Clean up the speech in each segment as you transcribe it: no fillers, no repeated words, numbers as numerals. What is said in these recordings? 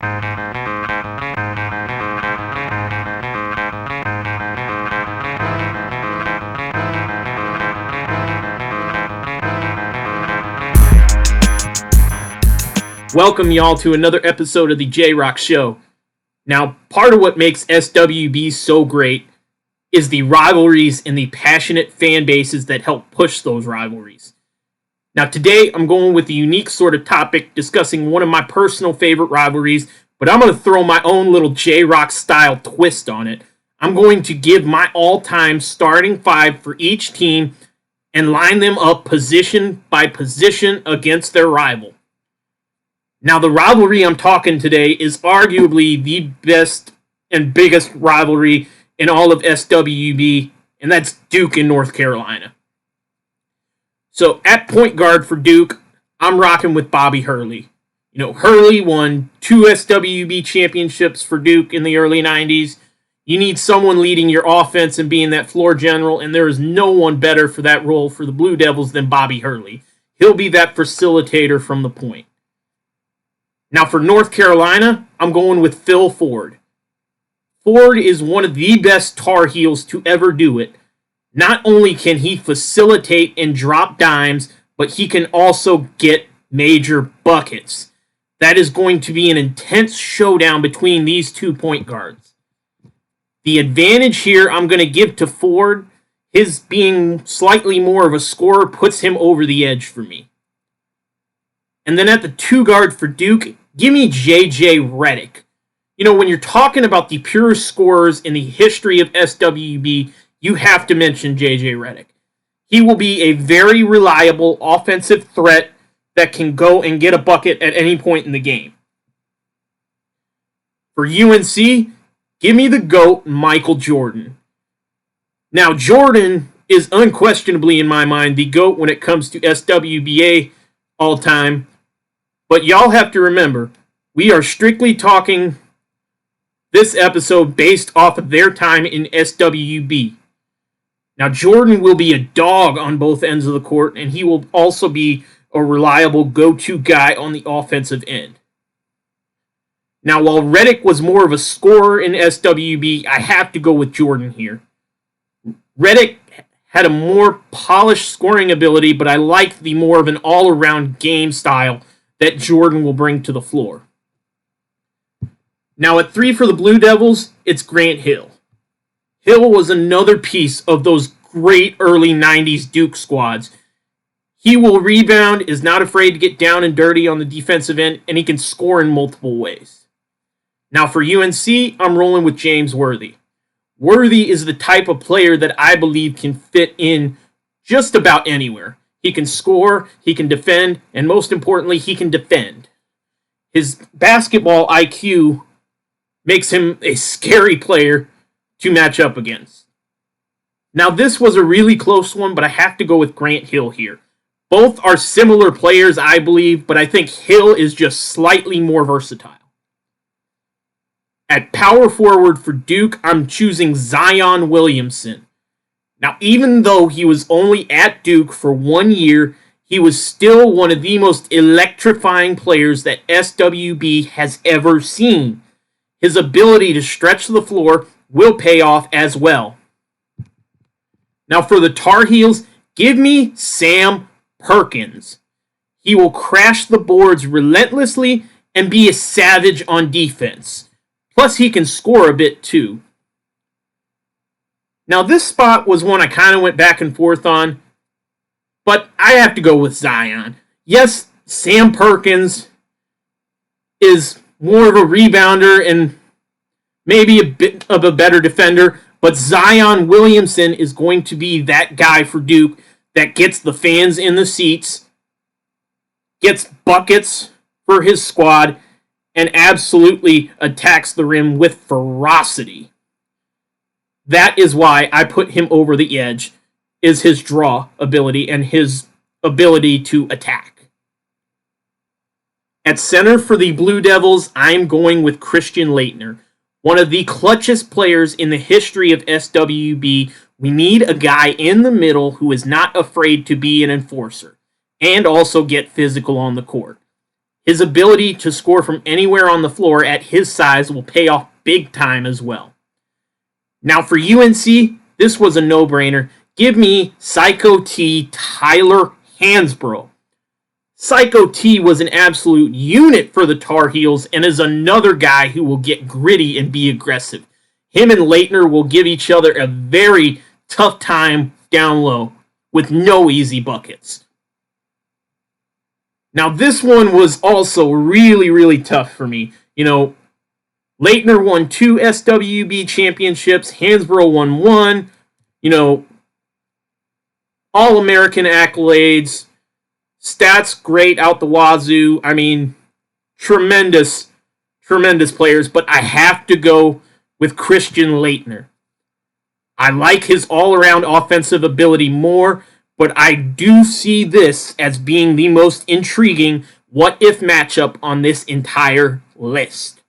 Welcome y'all to another episode of the J-Rock Show. Now, part of what makes SWB so great is the rivalries and the passionate fan bases that help push those rivalries. Now, today I'm going with a unique sort of topic discussing one of my personal favorite rivalries, but I'm going to throw my own little J-Rock style twist on it. I'm going to give my all-time starting five for each team and line them up position by position against their rival. Now, the rivalry I'm talking today is arguably the best and biggest rivalry in all of SWB, and that's Duke in North Carolina. So, at point guard for Duke, I'm rocking with Bobby Hurley. You know, Hurley won 2 SWB championships for Duke in the early 90s. You need someone leading your offense and being that floor general, and there is no one better for that role for the Blue Devils than Bobby Hurley. He'll be that facilitator from the point. Now for North Carolina, I'm going with Phil Ford. Ford is one of the best Tar Heels to ever do it. Not only can he facilitate and drop dimes, but he can also get major buckets. That is going to be an intense showdown between these 2 point guards. The advantage here I'm going to give to Ford, his being slightly more of a scorer puts him over the edge for me. And then at the 2 guard for Duke, give me J.J. Redick. You know, when you're talking about the purest scorers in the history of SWB, you have to mention J.J. Redick. He will be a very reliable offensive threat that can go and get a bucket at any point in the game. For UNC, give me the GOAT, Michael Jordan. Now, Jordan is unquestionably, in my mind, the GOAT when it comes to SWBA all-time. But y'all have to remember, we are strictly talking this episode based off of their time in SWB. Now, Jordan will be a dog on both ends of the court, and he will also be a reliable go-to guy on the offensive end. Now, while Redick was more of a scorer in SWB, I have to go with Jordan here. Redick had a more polished scoring ability, but I like the more of an all-around game style that Jordan will bring to the floor. Now at 3 for the Blue Devils, it's Grant Hill. Hill was another piece of those great early 90s Duke squads. He will rebound, is not afraid to get down and dirty on the defensive end, and he can score in multiple ways. Now for UNC, I'm rolling with James Worthy. Worthy is the type of player that I believe can fit in just about anywhere. He can score, he can defend, and most importantly, he can defend. His basketball IQ makes him a scary player to match up against. Now, this was a really close one, but I have to go with Grant Hill here. Both are similar players, I believe, but I think Hill is just slightly more versatile. At power forward for Duke, I'm choosing Zion Williamson. Now, even though he was only at Duke for 1 year, he was still one of the most electrifying players that SWB has ever seen. His ability to stretch the floor will pay off as well. Now, for the Tar Heels, give me Sam Perkins. He will crash the boards relentlessly and be a savage on defense. Plus, he can score a bit too. Now, this spot was one I kind of went back and forth on, but I have to go with Zion. Yes, Sam Perkins is more of a rebounder and maybe a bit of a better defender, but Zion Williamson is going to be that guy for Duke that gets the fans in the seats, gets buckets for his squad, and absolutely attacks the rim with ferocity. That is why I put him over the edge, is his draw ability and his ability to attack. At center for the Blue Devils, I'm going with Christian Laettner, one of the clutchest players in the history of SWB. We need a guy in the middle who is not afraid to be an enforcer and also get physical on the court. His ability to score from anywhere on the floor at his size will pay off big time as well. Now for UNC, this was a no-brainer. Give me Psycho T Tyler Hansbrough. Psycho T was an absolute unit for the Tar Heels and is another guy who will get gritty and be aggressive. Him and Leitner will give each other a very tough time down low with no easy buckets. Now, this one was also really, really tough for me. You know, Leitner won 2 SWB championships. Hansbrough won 1. You know, All-American accolades. Stats great out the wazoo. I mean, tremendous players. But I have to go with Christian Leitner. I like his all-around offensive ability more, but I do see this as being the most intriguing what-if matchup on this entire list.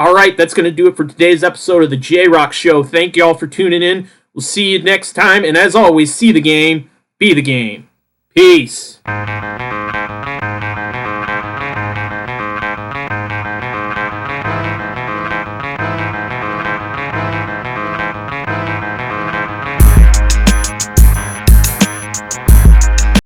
Alright, that's going to do it for today's episode of the J-Rock Show. Thank you all for tuning in. We'll see you next time, and as always, see the game, be the game. Peace.